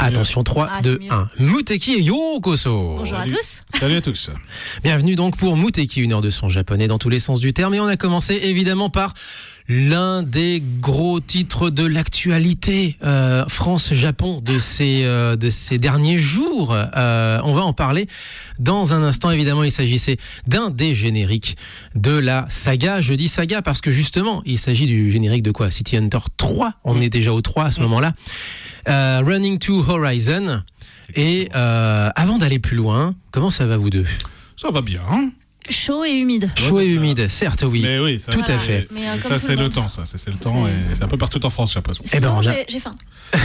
Attention, 3, 2, 1. Muteki et Yokoso. Bonjour à tous. Salut à tous. Bienvenue donc pour Muteki, une heure de son japonais dans tous les sens du terme. Et on a commencé évidemment par l'un des gros titres de l'actualité France-Japon de ces derniers jours. On va en parler dans un instant. Évidemment, il s'agissait d'un des génériques de la saga. Je dis saga parce que justement, il s'agit du générique de quoi ? City Hunter 3. On est déjà au 3 à ce moment-là. Running to Horizon. Et avant d'aller plus loin, comment ça va vous deux ? Ça va bien. Hein, Chaud et humide. Chaud et humide, certes, oui. mais oui, ça, tout à fait. Mais, ça c'est le temps, ça. C'est le temps et c'est un peu partout en France, j'ai l'impression. Eh ben, Sinon, j'ai faim.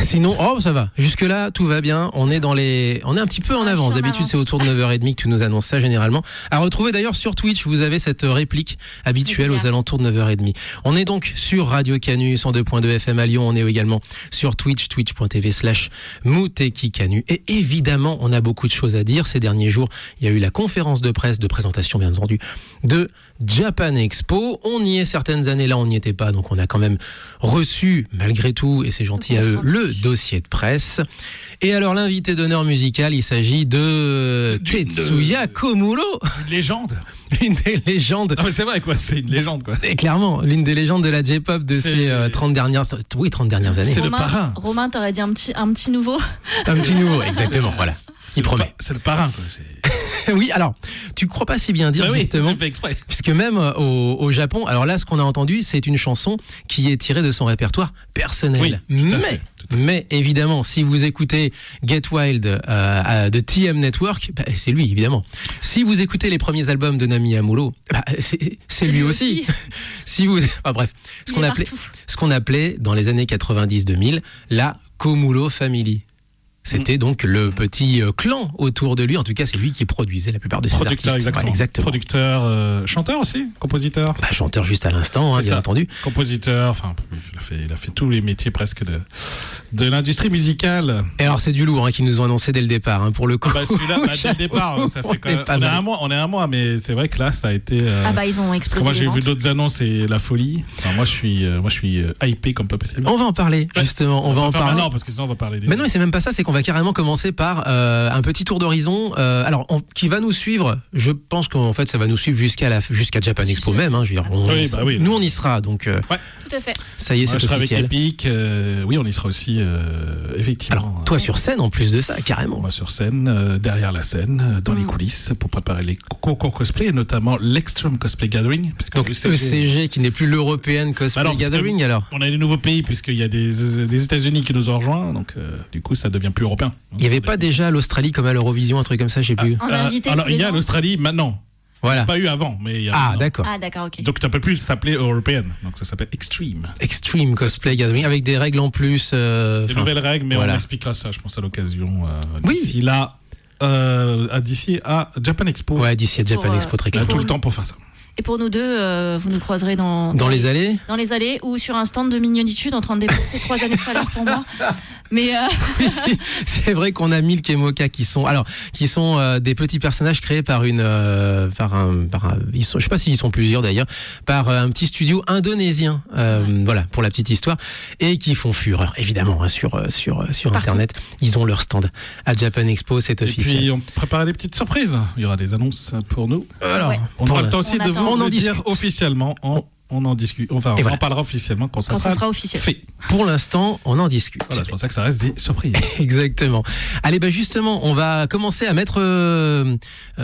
Sinon, ça va. Jusque-là, tout va bien. On est un petit peu en avance. D'habitude, c'est autour de 9h30 que tu nous annonces ça généralement. À retrouver d'ailleurs sur Twitch, vous avez cette réplique habituelle aux alentours de 9h30. On est donc sur Radio Canu 102.2 FM à Lyon. On est également sur Twitch, twitch.tv/Muteki Canu. Et évidemment, on a beaucoup de choses à dire. Ces derniers jours, il y a eu la conférence de presse de présentation, bien entendu, de Japan Expo. On y est certaines années, là on n'y était pas, donc on a quand même reçu, malgré tout, et c'est gentil à eux, le dossier de presse. Et alors l'invité d'honneur musical, il s'agit de Tetsuya Komuro. Une légende. L'une des légendes. Ah mais c'est vrai quoi, c'est une légende quoi. Et clairement, l'une des légendes de la J-pop de ces 30 dernières années. C'est le parrain. Romain, t'aurais dit un petit nouveau. Un petit nouveau, exactement, voilà. Il promet. C'est le parrain quoi. Oui, alors, tu crois pas si bien dire, oui, justement, j'ai fait exprès. puisque même au Japon, alors là, ce qu'on a entendu, c'est une chanson qui est tirée de son répertoire personnel. Oui, Mais évidemment, si vous écoutez Get Wild de TM Network, c'est lui, évidemment. Si vous écoutez les premiers albums de Nami Amuro, c'est lui aussi. Si vous, bref, ce qu'on appelait dans les années 90-2000 la Komuro Family. C'était donc le petit clan autour de lui. En tout cas, c'est lui qui produisait la plupart de ses artistes. Exactement. Exactement. Producteur, chanteur aussi, compositeur. Chanteur juste à l'instant, bien entendu. Compositeur, enfin, il a fait tous les métiers presque de l'industrie musicale. Et alors, c'est du lourd qu'ils nous ont annoncé dès le départ, pour le coup. Celui-là, dès le départ, ça fait quand même. On est un mois, mais c'est vrai que là, ça a été. Ils ont explosé. Parce que moi, j'ai vu d'autres annonces et la folie. Enfin, moi, je suis hypé comme pas possible. On va en parler, justement. On va en parler. Maintenant, parce que sinon, on va parler des. Mais non, mais c'est même pas ça, c'est qu'on va carrément commencer par un petit tour d'horizon qui va nous suivre. Je pense qu'en fait ça va nous suivre jusqu'à Japan Expo même, je veux dire, nous on y sera, donc tout à fait. ça y est, c'est je serai officiel avec Epic, oui on y sera aussi effectivement. Alors toi sur scène en plus de ça, carrément. Moi sur scène, derrière la scène, dans les coulisses pour préparer les concours cosplay, et notamment l'Extreme Cosplay Gathering, donc ECG qui n'est plus l'European Cosplay Gathering. Alors on a des nouveaux pays puisqu'il y a des États-Unis qui nous ont rejoints, donc du coup ça devient plus européen. Il n'y avait pas déjà l'Australie comme à l'Eurovision, un truc comme ça, je sais plus. Alors il y a l'Australie maintenant. Voilà. Pas eu avant, mais il y a d'accord. Ok. Donc tu ne peux plus s'appeler européenne, donc ça s'appelle Extreme Cosplay Gathering avec des règles en plus. Des nouvelles règles, mais on expliquera ça, je pense, à l'occasion. D'ici là, d'ici à Japan Expo. Ouais, d'ici à Japan Expo, très clair. On a tout le temps pour faire ça. Et pour nous deux, vous nous croiserez dans les allées. Dans les allées ou sur un stand de mignonitude en train de dépenser 3 années de salaire pour moi. Mais oui, c'est vrai qu'on a Milk et Mocha qui sont des petits personnages créés par je sais pas s'ils sont plusieurs d'ailleurs, par un petit studio indonésien, voilà pour la petite histoire, et qui font fureur évidemment sur internet. Ils ont leur stand à Japan Expo, c'est officiel. Et puis on prépare des petites surprises. Il y aura des annonces pour nous. Alors, on aura le temps aussi de vous en le dire discute officiellement. On en discute. Enfin, on en parlera officiellement quand ça sera officiel. Fait. Pour l'instant, on en discute. Voilà, c'est pour ça que ça reste des surprises. Exactement. Allez, justement, on va commencer à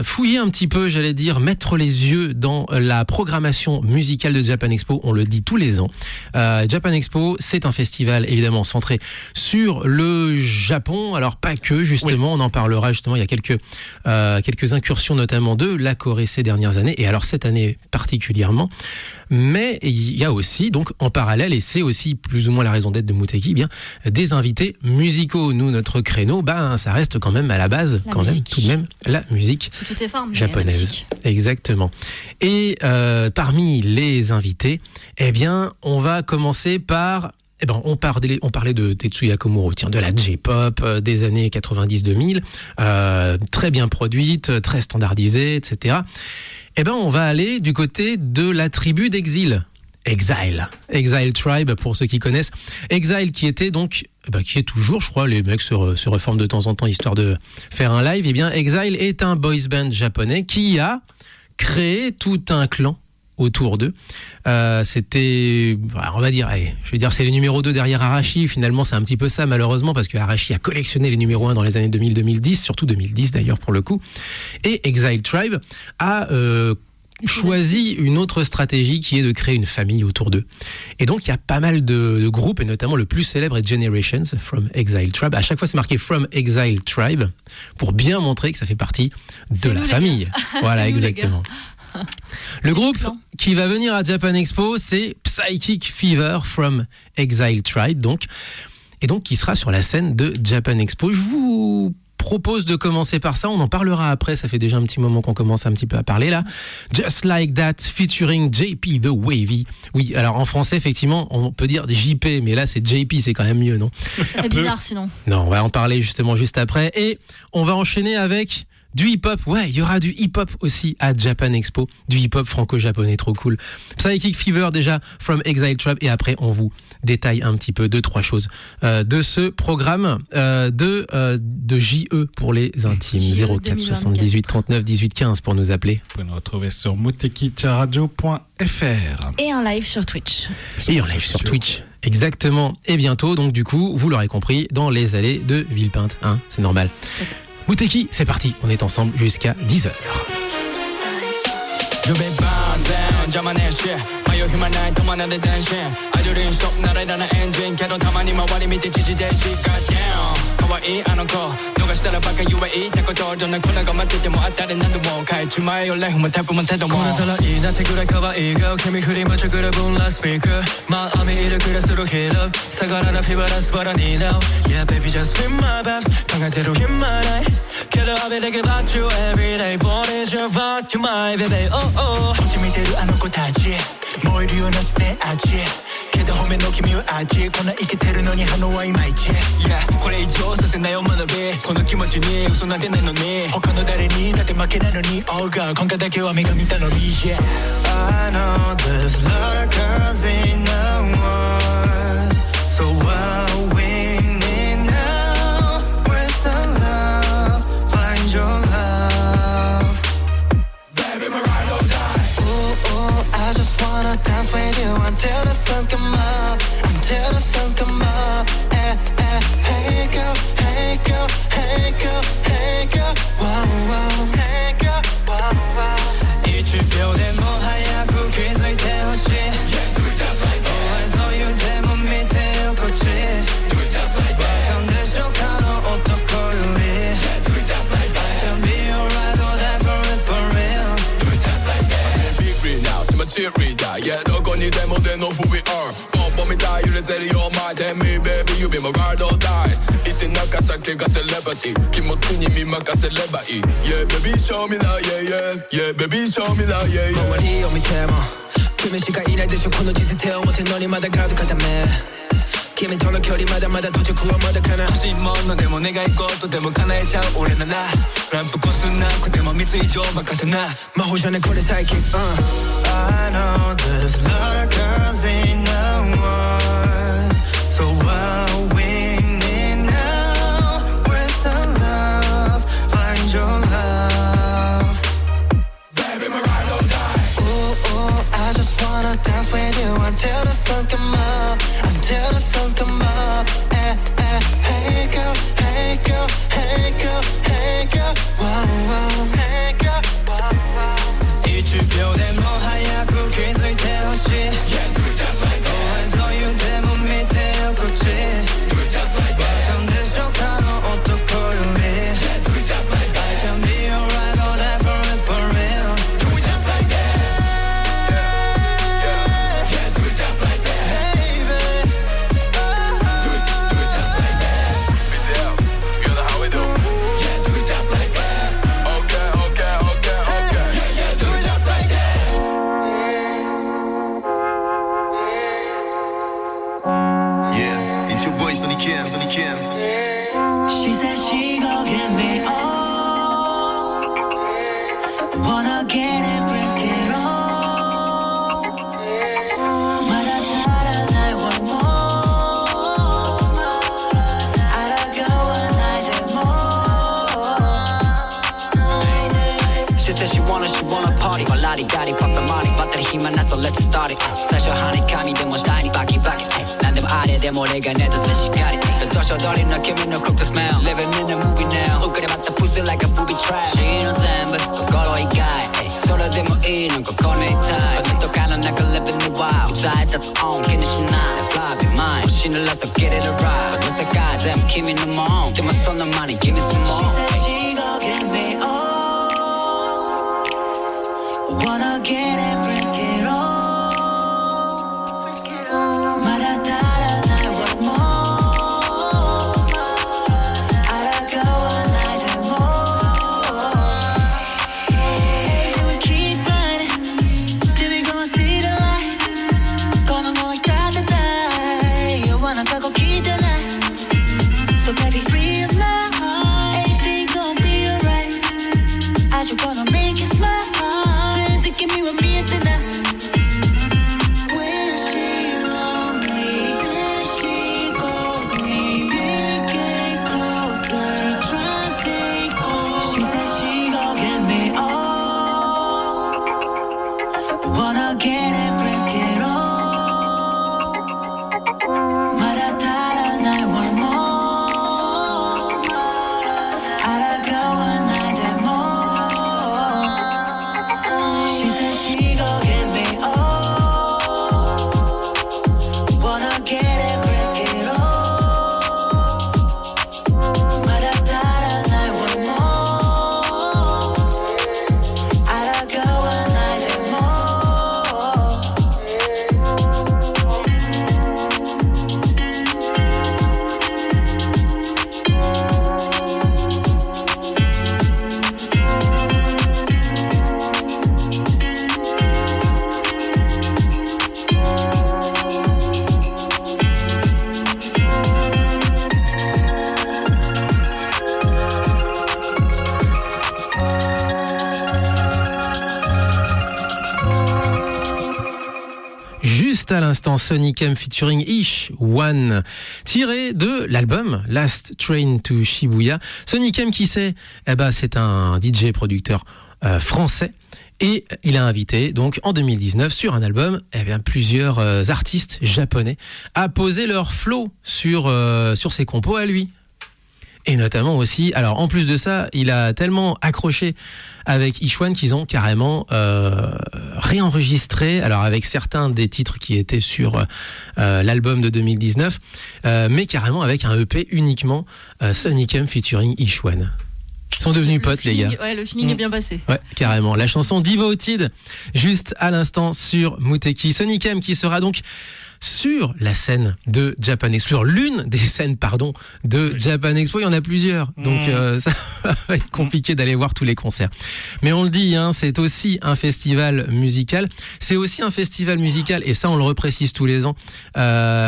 fouiller un petit peu, j'allais dire, mettre les yeux dans la programmation musicale de Japan Expo. On le dit tous les ans. Japan Expo, c'est un festival évidemment centré sur le Japon. Alors pas que, justement, on en parlera justement. Il y a quelques incursions, notamment de la Corée ces dernières années, et alors cette année particulièrement. Mais il y a aussi, donc en parallèle, et c'est aussi plus ou moins la raison d'être de Muteki, des invités musicaux. Nous, notre créneau, ça reste quand même à la base, tout de même, la musique sous toutes ses formes, japonaise. Exactement. Et parmi les invités, on va commencer par... on parlait de Tetsuya Komuro, de la J-pop des années 90-2000, très bien produite, très standardisée, etc. On va aller du côté de la tribu d'Exil. Exile Tribe, pour ceux qui connaissent. Exile qui était donc, qui est toujours, je crois, les mecs se reforment de temps en temps histoire de faire un live. Eh bien, Exile est un boys band japonais qui a créé tout un clan autour d'eux. C'était, on va dire, c'est les numéros 2 derrière Arashi. Finalement, c'est un petit peu ça, malheureusement, parce que Arashi a collectionné les numéros 1 dans les années 2000-2010, surtout 2010 d'ailleurs pour le coup. Et Exile Tribe a choisi une autre stratégie qui est de créer une famille autour d'eux. Et donc, il y a pas mal de groupes, et notamment le plus célèbre est Generations from Exile Tribe. À chaque fois, c'est marqué From Exile Tribe pour bien montrer que ça fait partie de la famille. Voilà, exactement. Le groupe qui va venir à Japan Expo, c'est Psychic Fever from Exile Tribe, et donc qui sera sur la scène de Japan Expo. Je vous propose de commencer par ça, on en parlera après, ça fait déjà un petit moment qu'on commence un petit peu à parler là. Just Like That featuring JP The Wavy. Oui, alors en français effectivement on peut dire JP, mais là c'est JP, c'est quand même mieux, non? C'est bizarre sinon. Non, on va en parler justement juste après, et on va enchaîner avec du hip-hop. Ouais, il y aura du hip-hop aussi à Japan Expo, du hip-hop franco-japonais, trop cool. Psychic Fever déjà from Exile Tribe, et après on vous détaille un petit peu 2-3 choses de ce programme de JE pour les intimes. 04 78 39 18 15 pour nous appeler. Vous pouvez nous retrouver sur mutekicharadio.fr et un live sur Twitch. Et en live sur Twitch, exactement. Et bientôt, donc du coup, vous l'aurez compris, dans les allées de Villepinte, hein, c'est normal. Okay. Muteki, c'est parti, on est ensemble jusqu'à 10h. Killer, I'll be thinking about you every day. What is your vibe to my baby? Oh oh. 初めてるあの子たち燃えるようなステージけど褒めの君は味こんなイケてるのに反応はいまいち Yeah これ以上させないよ学びこの気持ちに嘘なんてないのに他の誰にだって負けないのに Oh girl 今回だけは目が見たのに Yeah I know there's a lot of girls in the world So what we your love Baby, my ride or die Ooh, ooh, I just wanna dance with you Until the sun come up Until the sun come up eh, eh, Hey girl, hey girl, hey girl, hey girl Wow, wow Hey girl, wow, wow 1秒でも早く気づいてほしい Yeah, do it just like that Always all you でも見てよこっち Do it just like that わかんでしょ他の男より Yeah, do it just like that Cheerleader, yeah, どこにでもthey know who we are ポンポンみたい揺れてるよ My tell me baby you be my ride or die 言ってなかった怪我せればいい気持ちに見任せればいい Yeah baby show me that yeah yeah Yeah baby show me that yeah yeah 周りを見ても君しかいないでしょこの時世手を持てんのにまだガード固め君との距離まだまだ途中はまだかな欲しいものでも願い事でも叶えちゃう俺ならランプこすなくても3つ以上任せな魔法じゃねこれ最近I know there's a lot of girls in the world So what we need now Where's the love? Find your love Baby, my ride or die Ooh, ooh, I just wanna dance with you Until the sun come up Until the sun come up eh, eh, Hey girl, hey girl, hey girl, hey girl Wow, wow Hey girl, wow, wow 1秒でも早く気づいてほしい Yeah, do it just like that Always all you でも見てよこっち Do it just like that わかんでしょ他の男より Yeah, do it just like that I can be your right or left for it for real Do it just like that Yeah, yeah, do it just like that Baby Do it just like that BCL, you know how we do Yeah, do it just like that Okay, okay, okay, okay Yeah, yeah, do it just like that Yeah, it's your boy Sonny Kim, Sonny Kim She said she gon' give me all Wanna get it, risk it all She said she wanna party 말라리 가리 팍다 말이 배터리 힘만 나서 let's start it 사실 하니까미 데모 스타일이 바퀴바퀴 난 데모 아래 데모 내가 내다 슬래시가리 도셔더리 너 give me no cook the smell Living in the movie now 우그래 맞다 pussy like a booby trap She innocent but 거꾸로 이 guy 서로 데모 이는 거꾸로 내 type 근데 또 가는 내가 living the wild try that's on give me shit now fly be mine 신을 나서 get it right but this guys I'm keeping them on give my son the money give me some more She said she gon' get me on Wanna get it, risk it all. 마다따라 날 want more. 알아가와 나를 more. Hey, we keep running. Till we gonna see the light. Gonna go like that. You wanna go get the light. So baby, free your mind. Everything gon' be alright. I just wanna make you smile. Give me what me tonight. When she lonely, then she calls me. We get closer. She try to take hold. She said she gon' get me all. Wanna get it, risk it all. 마다따라 날 want more. 알아가와 날 대 more. She gon' get me all. Wanna get it, risk it all. 마다따라 날 want more. 알아가와 날 대 more. Juste à l'instant, Sonic M featuring Ish One, tiré de l'album Last Train to Shibuya. Sonic M, qui c'est ? Eh ben, c'est un DJ producteur français. Et il a invité, donc, en 2019, sur un album, eh bien, plusieurs artistes japonais à poser leur flow sur ses compos à lui. Et notamment aussi, alors en plus de ça, il a tellement accroché avec Ishwan qu'ils ont carrément réenregistré, alors avec certains des titres qui étaient sur l'album de 2019, mais carrément avec un EP uniquement Sonic M featuring Ishwan. Ils sont devenus potes, les gars. Ouais, le feeling est bien passé. Ouais, carrément. La chanson Devoted, juste à l'instant sur Muteki. Sonic M qui sera donc sur la scène de Japan Expo, sur l'une des scènes, de Japan Expo. Il y en a plusieurs, donc ça va être compliqué d'aller voir tous les concerts. Mais on le dit, hein, c'est aussi un festival musical. C'est aussi un festival musical, et ça on le reprécise tous les ans,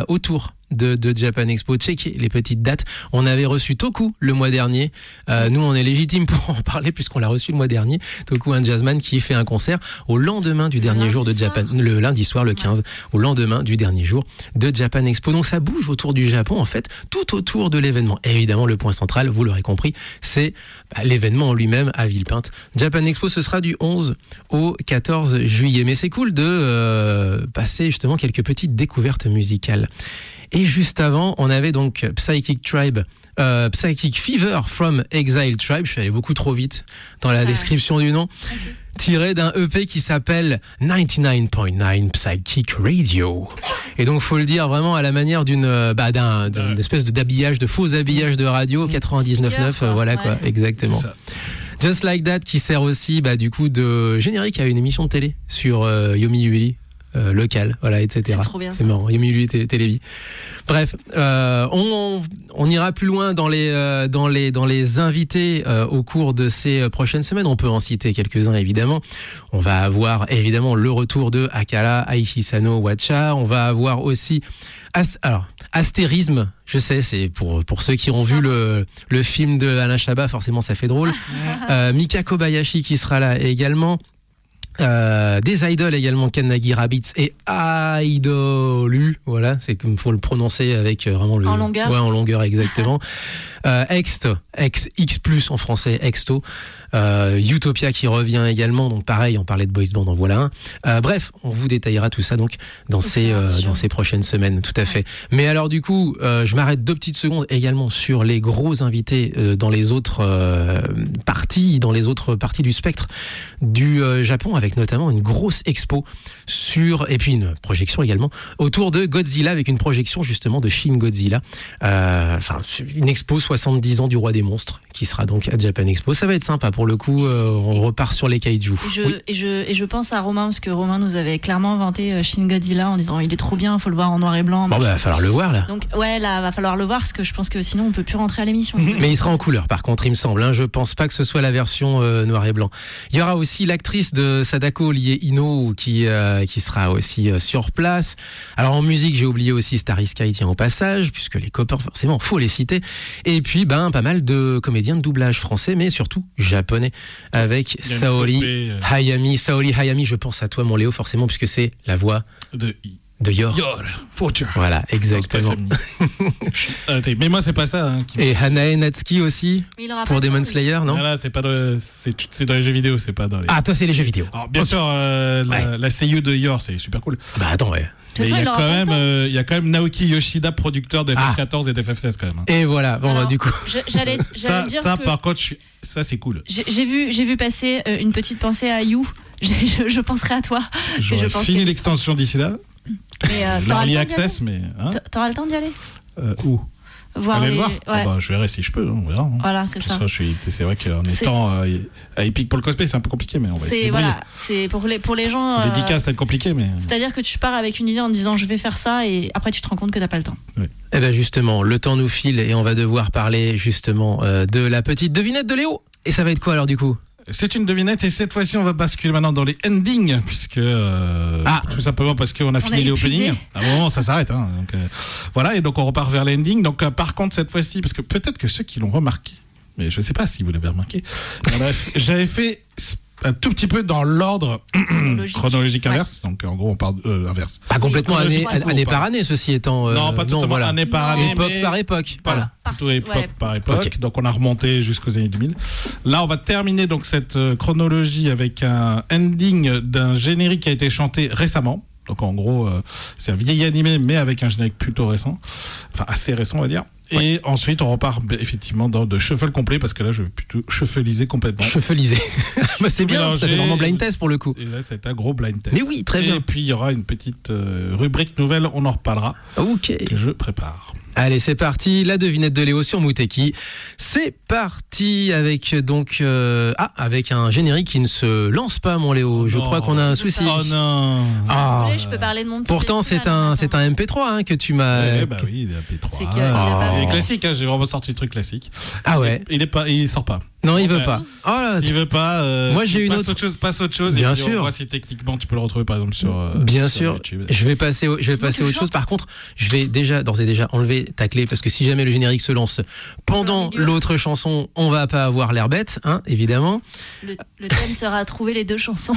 autour de Japan Expo. Checkez les petites dates. On avait reçu Toku le mois dernier. Nous, on est légitime pour en parler puisqu'on l'a reçu le mois dernier. Toku, un jazzman qui fait un concert au lendemain du dernier jour de Japan, le lundi soir, le 15, au lendemain du dernier jour de Japan Expo. Donc ça bouge autour du Japon, en fait, tout autour de l'événement. Et évidemment, le point central, vous l'aurez compris, c'est l'événement en lui-même à Villepinte. Japan Expo, ce sera du 11 au 14 juillet. Mais c'est cool de passer justement quelques petites découvertes musicales. Et juste avant, on avait donc Psychic Fever from Exile Tribe. Je suis allé beaucoup trop vite dans la description du nom. Okay. Tiré d'un EP qui s'appelle 99.9 Psychic Radio. Et donc, faut le dire vraiment à la manière d'une espèce d'habillage, de faux habillage de radio, 99.9, voilà quoi, exactement. Just Like That, qui sert aussi du coup de générique à une émission de télé sur Yomiuri. Local, voilà, etc. C'est trop bien. C'est marrant, Yomiuri Télévi. Bref, on ira plus loin dans les invités au cours de ces prochaines semaines. On peut en citer quelques-uns, évidemment. On va avoir évidemment le retour de Akala, Aihisano Wacha. On va avoir aussi Astérisme. Je sais, c'est pour ceux qui ont vu le film de Alain Chabat, forcément ça fait drôle. Mika Kobayashi qui sera là également. Des idoles également, Kannagi Rabbits et Idolu, voilà, c'est comme faut le prononcer avec vraiment le... En longueur. Ouais, en longueur, exactement. Exto, X plus en français, Exto. Utopia qui revient également, donc pareil, on parlait de boys band, en voilà un. Bref, on vous détaillera tout ça donc dans ces prochaines semaines, tout à fait. Mais alors du coup, je m'arrête 2 petites secondes également sur les gros invités dans les autres parties du spectre du Japon, avec notamment une grosse expo et puis une projection également autour de Godzilla, avec une projection justement de Shin Godzilla. Une expo 70 ans du roi des monstres qui sera donc à Japan Expo. Ça va être sympa pour le coup. On repart sur les kaiju. Et je pense à Romain, parce que Romain nous avait clairement vanté Shin Godzilla en disant il est trop bien, faut le voir en noir et blanc. Bon, va falloir le voir là. Donc ouais, là va falloir le voir, parce que je pense que sinon on peut plus rentrer à l'émission. Mais il sera en couleur par contre, il me semble. Je pense pas que ce soit la version noir et blanc. Il y aura aussi l'actrice de Sadako Lie-Ino qui sera aussi sur place. Alors en musique, j'ai oublié aussi Starry Sky, tiens au passage, puisque les copains forcément faut les citer. Et puis pas mal de comédiens de doublage français, mais surtout japonais, avec Saori Hayami. Saori Hayami, je pense à toi mon Léo forcément, puisque c'est la voix de Yor. Future. Voilà, exactement. Mais moi c'est pas ça. Et Hanae Natsuki aussi pour Demon Slayer, non? Voilà, c'est pas c'est dans les jeux vidéo, c'est pas dans les... Ah, toi c'est les jeux vidéo. Alors bien sûr, la seiyuu de Yor, c'est super cool. Bah attends, ouais. Mais il y a quand même Naoki Yoshida, producteur d'FF14 et d'FF16 quand même. Et voilà, bon. Alors, du coup. J'allais dire ça que par contre, ça c'est cool. J'ai vu passer une petite pensée à You. Je penserai à toi. J'aurais fini l'extension d'ici là. L'Early Access, mais... T'auras le temps d'y aller Où Aller le voir. Ouais. Je verrai si je peux, on verra. Voilà, c'est ça. C'est vrai qu'en étant à Epic pour le cosplay, c'est un peu compliqué, mais on va essayer. Voilà, c'est pour les gens. Dédicace, c'est compliqué, mais. C'est-à-dire que tu pars avec une idée en disant je vais faire ça, et après tu te rends compte que t'as pas le temps. Oui. Eh ben justement, le temps nous file et on va devoir parler justement de la petite devinette de Léo. Et ça va être quoi alors du coup? C'est une devinette, et cette fois-ci on va basculer maintenant dans les endings, puisque tout simplement parce qu'on a fini les openings. À un moment ça s'arrête, donc voilà, et donc on repart vers les endings. Donc par contre cette fois-ci, parce que peut-être que ceux qui l'ont remarqué, mais je sais pas si vous l'avez remarqué, bref, j'avais fait un tout petit peu dans l'ordre chronologique inverse, donc en gros on parle inverse. Pas complètement année par année, ceci étant. Non, pas totalement année par année, époque par époque. Voilà, plutôt époque par époque. Okay. Donc on a remonté jusqu'aux années 2000. Là on va terminer donc cette chronologie avec un ending d'un générique qui a été chanté récemment. Donc en gros c'est un vieil animé mais avec un générique plutôt récent, enfin assez récent on va dire. Et ensuite, on repart effectivement dans de shuffle complet, parce que là, je vais plutôt shuffleiser complètement. Shuffleiser. Bah, c'est bien, ça fait vraiment blind test pour le coup. Et là, c'est un gros blind test. Mais oui, très bien. Et puis, il y aura une petite rubrique nouvelle, on en reparlera. Ok. Que je prépare. Allez, c'est parti, la devinette de Léo sur Muteki. C'est parti avec donc avec un générique qui ne se lance pas, mon Léo. Je crois qu'on a un souci. Oh non. Ah. Je peux parler de mon petit pourtant c'est un MP3 que tu m'as. Bah oui, il est MP3. C'est que il est classique, j'ai vraiment sorti le truc classique. Ah ouais. Il sort pas. Non, il veut pas. Oh là, s'il veut pas, moi j'ai une autre chose, passe autre chose. Bien et sûr. On voit si techniquement tu peux le retrouver par exemple sur. Bien sur sûr. YouTube. Je vais passer autre chose. Par contre, je vais d'ores et déjà enlever ta clé, parce que si jamais le générique se lance pendant l'autre chanson, on va pas avoir l'air bête, évidemment. Le thème sera trouver les deux chansons.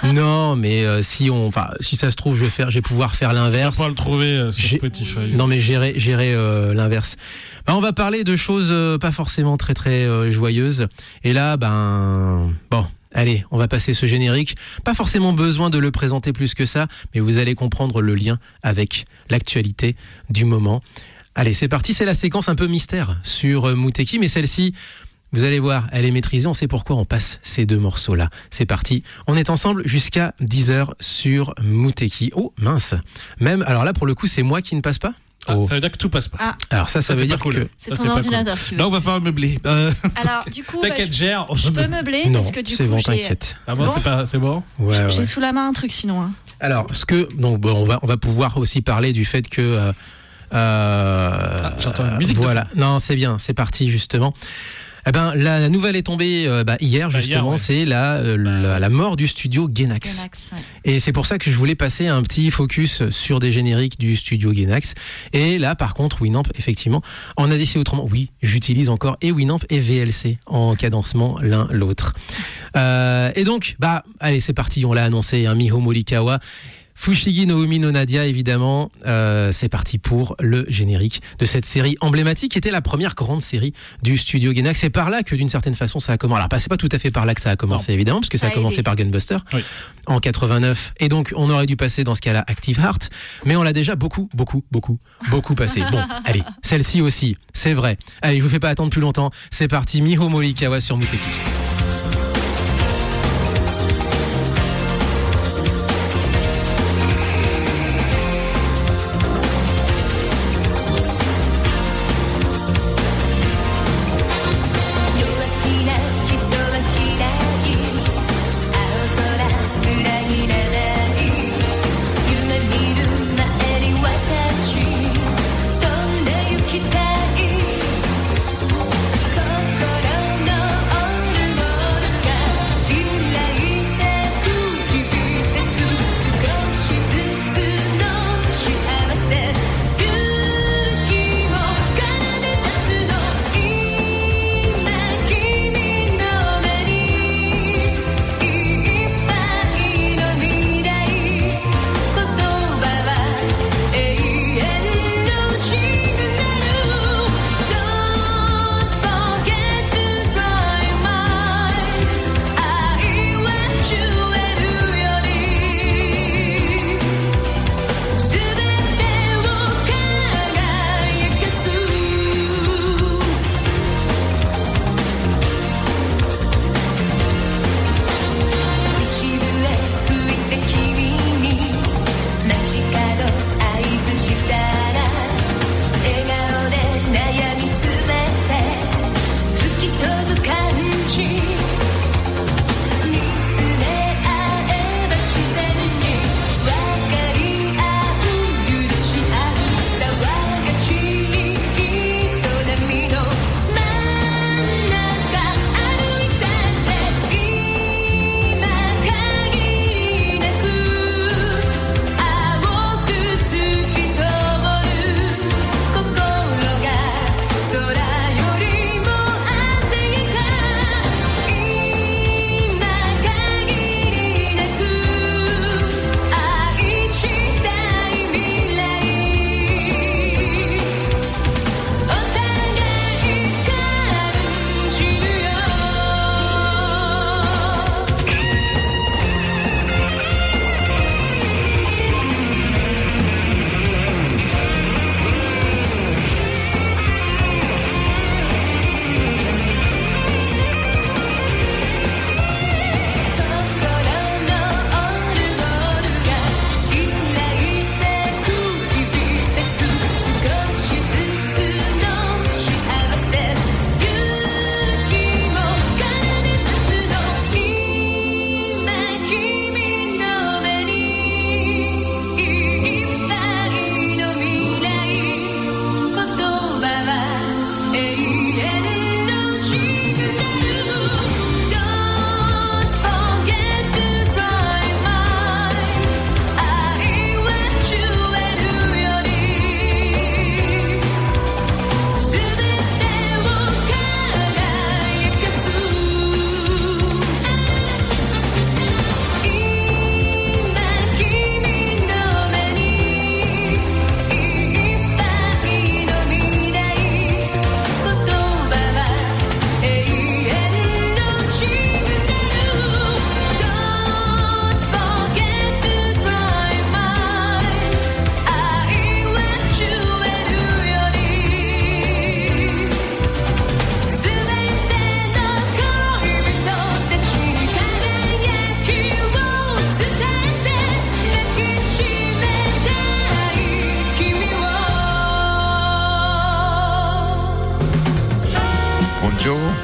Non, mais si ça se trouve, je vais pouvoir faire l'inverse. On va le trouver sur Spotify. Non, mais gérer l'inverse. On va parler de choses pas forcément très très joyeuses. Et là, allez, on va passer ce générique. Pas forcément besoin de le présenter plus que ça, mais vous allez comprendre le lien avec l'actualité du moment. Allez, c'est parti, c'est la séquence un peu mystère sur Muteki, mais celle-ci, vous allez voir, elle est maîtrisée, on sait pourquoi on passe ces deux morceaux-là. C'est parti, on est ensemble jusqu'à 10h sur Muteki. Oh, mince. Alors là, pour le coup, c'est moi qui ne passe pas ? Ça veut dire que tout passe pas. Ah. Alors ça veut dire cool. que c'est ton ordinateur qui veut. Là on va falloir meubler. Alors du coup, t'inquiète, gère. Je peux meubler parce que du coup bon, t'inquiète. Ah bon, c'est bon. Ouais. J'ai sous la main un truc sinon. Alors on va pouvoir aussi parler du fait que j'entends la musique. Voilà. Non, c'est bien, c'est parti justement. La nouvelle est tombée hier, justement, c'est la mort du studio Gainax. Ouais. Et c'est pour ça que je voulais passer un petit focus sur des génériques du studio Gainax. Et là, par contre, Winamp, effectivement, en a décidé autrement. Oui, j'utilise encore et Winamp et VLC en cadencement l'un l'autre. Et donc, allez, c'est parti, on l'a annoncé, Miho Morikawa. Fushigi no Umi no Nadia, évidemment, c'est parti pour le générique de cette série emblématique qui était la première grande série du studio Gainax. C'est par là que d'une certaine façon ça a commencé. Alors c'est pas tout à fait par là que ça a commencé, évidemment, parce que ça a commencé par Gunbuster en 89, et donc on aurait dû passer dans ce cas-là Active Heart, mais on l'a déjà beaucoup passé. Bon, allez, celle-ci aussi, c'est vrai. Allez, je vous fais pas attendre plus longtemps, c'est parti, Miho Morikawa sur Muteki.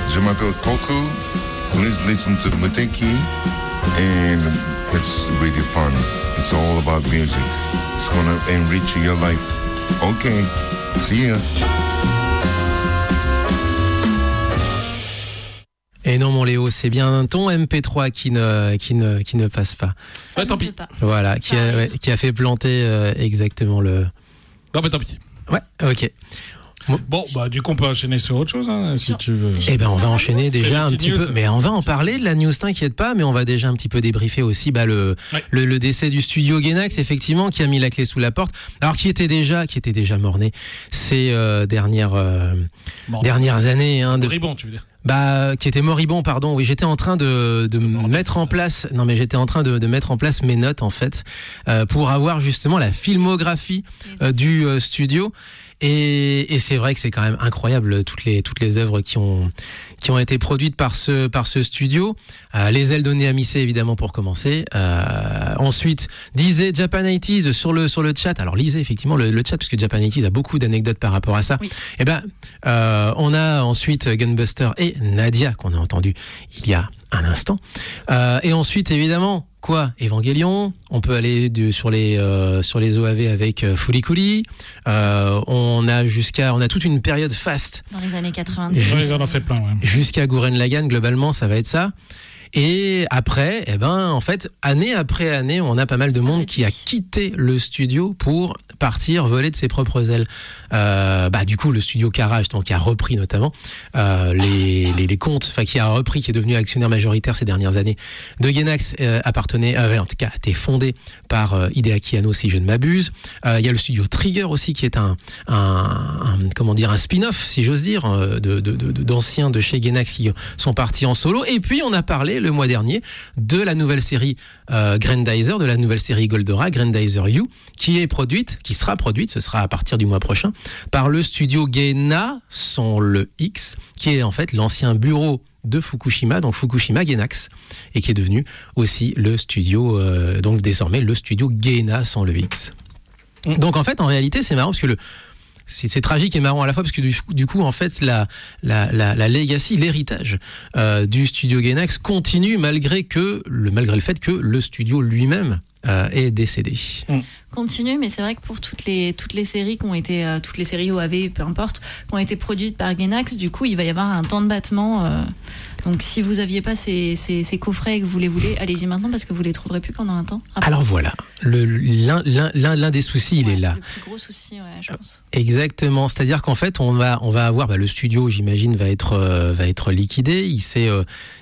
Je m'appelle Toku. Please listen to Muteki, and it's really fun. It's all about music. It's gonna enrich your life. Okay, see ya. Et non mon Léo, c'est bien ton MP3 qui ne passe pas. Ouais, tant pis. Voilà, qui a fait planter exactement le... Non mais tant pis. Ouais, ok. Bon, bah du coup on peut enchaîner sur autre chose si tu veux. Eh ben on va enchaîner déjà un petit peu, mais on va en parler de la news, t'inquiète pas, mais on va déjà un petit peu débriefer aussi le décès du studio Gainax, effectivement, qui a mis la clé sous la porte, alors qui était déjà morné ces dernières années. Moribond, tu veux dire? Qui était moribond, pardon. Oui, j'étais en train de mettre en place. Non, mais j'étais en train de mettre en place mes notes en fait pour avoir justement la filmographie du studio. Et c'est vrai que c'est quand même incroyable toutes les œuvres qui ont été produites par ce studio. Les ailes données à Missé, évidemment, pour commencer. Ensuite, disait Japan 80s sur le chat. Alors lisez effectivement le chat, parce que Japan 80s a beaucoup d'anecdotes par rapport à ça. Oui. Et on a ensuite Gunbuster et Nadia qu'on a entendu il y a un instant. Et ensuite, évidemment, Evangelion. On peut aller sur les OAV avec Furikuri. On a toute une période faste. Dans les années 90. Ils en ont fait plein, ouais. Jusqu'à Gurren Lagann, globalement, ça va être ça. Et après, en fait, année après année, on a pas mal de monde qui a quitté le studio pour partir voler de ses propres ailes. Du coup, le studio Kara, qui a repris notamment les comptes, qui a repris, qui est devenu actionnaire majoritaire ces dernières années de Gainax, en tout cas, a été fondé par Hideaki Anno, si je ne m'abuse. Il y a le studio Trigger aussi, qui est un spin-off, si j'ose dire, d'anciens de chez Gainax qui sont partis en solo. Et puis, on a parlé le mois dernier de la nouvelle série Grandizer, de la nouvelle série Goldora, Grandizer U, qui sera produite, ce sera à partir du mois prochain, par le studio Gaina, sans le X, qui est en fait l'ancien bureau de Fukushima, donc Fukushima Gainax, et qui est devenu aussi le studio, donc désormais le studio Gaina sans le X. Donc en fait, en réalité, c'est marrant parce que c'est tragique et marrant à la fois parce que du coup en fait la legacy, l'héritage du studio Gainax continue malgré le fait que le studio lui-même est décédé. Continue, mais c'est vrai que pour toutes les séries qui ont été toutes les séries OAV, peu importe, qui ont été produites par Gainax, du coup il va y avoir un temps de battement. Donc si vous aviez pas ces coffrets et que vous les voulez, allez-y maintenant parce que vous les trouverez plus pendant un temps. Après. Alors voilà, l'un des soucis, il est là. Le plus gros souci, je pense. Exactement, c'est-à-dire qu'en fait on va avoir le studio, j'imagine, va être liquidé.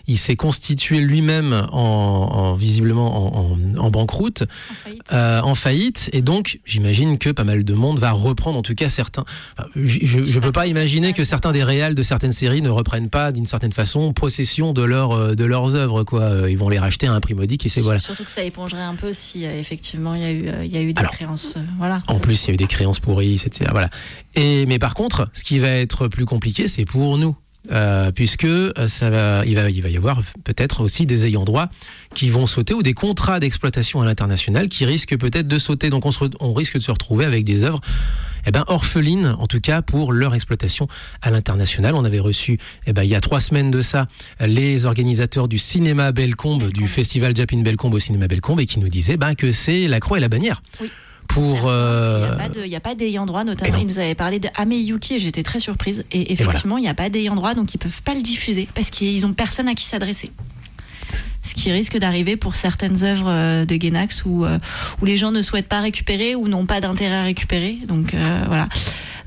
Il s'est constitué lui-même visiblement en banqueroute, en faillite. Et donc, j'imagine que pas mal de monde va reprendre, en tout cas certains. Je peux pas imaginer que certains des réals de certaines séries ne reprennent pas, d'une certaine façon, possession de leurs œuvres, quoi. Ils vont les racheter à un prix modique et c'est voilà. Surtout que ça épongerait un peu si effectivement il y a eu des créances. Voilà. En plus, il y a eu des créances pourries, etc. Voilà. Mais par contre, ce qui va être plus compliqué, c'est pour nous. Puisque il va y avoir peut-être aussi des ayants droit qui vont sauter ou des contrats d'exploitation à l'international qui risquent peut-être de sauter. Donc on risque de se retrouver avec des œuvres orphelines, en tout cas pour leur exploitation à l'international. On avait reçu il y a 3 semaines de ça les organisateurs du cinéma Bellecombe, du festival Japan Bellecombe au cinéma Bellecombe, et qui nous disaient que c'est la croix et la bannière. Oui. Il n'y a pas d'ayant droit, notamment ils nous avaient parlé de Ameyuki et j'étais très surprise, et effectivement il n'y a pas d'ayant droit, donc ils ne peuvent pas le diffuser parce qu'ils n'ont personne à qui s'adresser, ce qui risque d'arriver pour certaines œuvres de Gainax où les gens ne souhaitent pas récupérer ou n'ont pas d'intérêt à récupérer, donc voilà.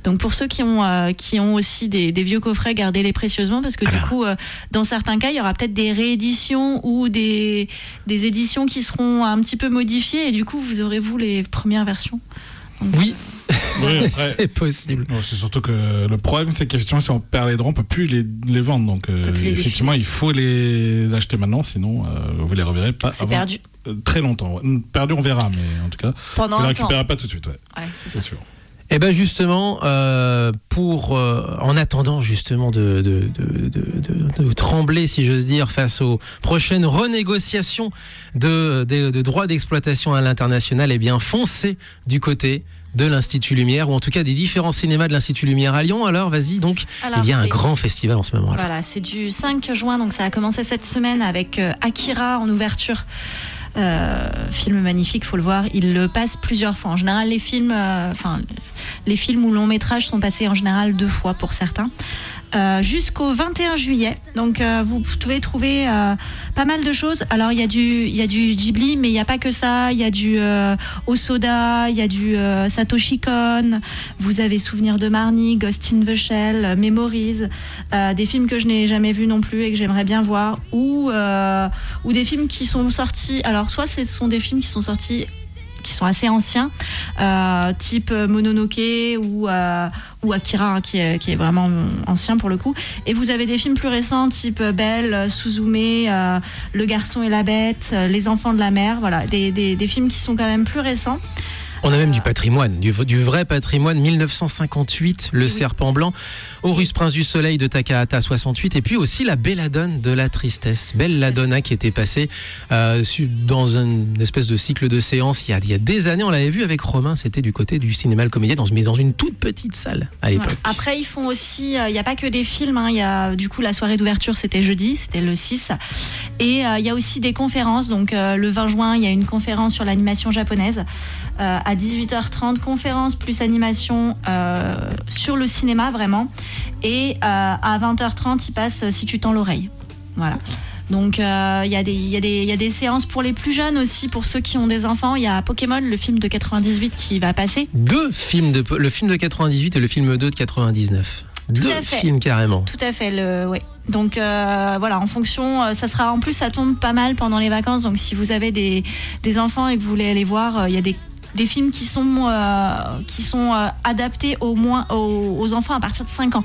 Donc pour ceux qui ont aussi des vieux coffrets, gardez-les précieusement parce que du coup, dans certains cas, il y aura peut-être des rééditions ou des éditions qui seront un petit peu modifiées et du coup, vous aurez les premières versions. Donc, oui. Oui, après, c'est possible. C'est surtout que le problème, c'est qu'effectivement, si on perd les droits, on peut plus les vendre. Donc, effectivement, il faut les acheter maintenant, sinon vous les reverrez pas. C'est perdu. Très longtemps. Ouais. Perdu, on verra, mais en tout cas, pendant vous ne les récupérez pas tout de suite. Ouais, c'est sûr. Et justement, en attendant justement de trembler, si j'ose dire, face aux prochaines renégociations de droits d'exploitation à l'international, foncez du côté de l'Institut Lumière, ou en tout cas des différents cinémas de l'Institut Lumière à Lyon. Alors vas-y, donc il y a un grand festival en ce moment-là. Voilà, c'est du 5 juin, donc ça a commencé cette semaine avec Akira en ouverture. Film magnifique, faut le voir. Il le passe plusieurs fois. En général, les films ou longs métrages sont passés en général 2 fois pour certains. jusqu'au 21 juillet. Donc vous pouvez trouver pas mal de choses. Alors il y a du Ghibli, mais il n'y a pas que ça. Il y a du Osoda, il y a du Satoshi Kon. Vous avez Souvenirs de Marnie, Ghost in the Shell, Memories, des films que je n'ai jamais vus non plus et que j'aimerais bien voir, ou des films qui sont sortis. Alors soit ce sont des films qui sont sortis qui sont assez anciens, type Mononoke ou Akira, qui est vraiment ancien pour le coup. Et vous avez des films plus récents, type Belle, Suzume, Le Garçon et la Bête, Les Enfants de la Mer, voilà, des films qui sont quand même plus récents. On a même du patrimoine, du vrai patrimoine. 1958, Le Serpent Blanc, Horus Prince du Soleil de Takahata 68, et puis aussi La Belladone de la Tristesse, Belladonna, qui était passée dans une espèce de cycle de séance il y a des années. On l'avait vu avec Romain, c'était du côté du cinéma Le Comédien, mais dans une toute petite salle à l'époque. Ouais. Après, ils font aussi, il n'y a pas que des films, il y a du coup la soirée d'ouverture, c'était jeudi, c'était le 6, et il y a aussi des conférences. Donc le 20 juin, il y a une conférence sur l'animation japonaise. À 18h30, conférence plus animation sur le cinéma vraiment. Et à 20h30, il passe Si tu tends l'oreille. Voilà. Donc il y a des séances pour les plus jeunes aussi, pour ceux qui ont des enfants. Il y a Pokémon, le film de 98 qui va passer. Deux films, le film de 98 et le film 2 de 99. Deux films carrément. Tout à fait, ouais. Donc voilà, en fonction, ça sera en plus, ça tombe pas mal pendant les vacances. Donc si vous avez des enfants et que vous voulez aller voir, il y a des films qui sont adaptés au moins aux enfants à partir de 5 ans.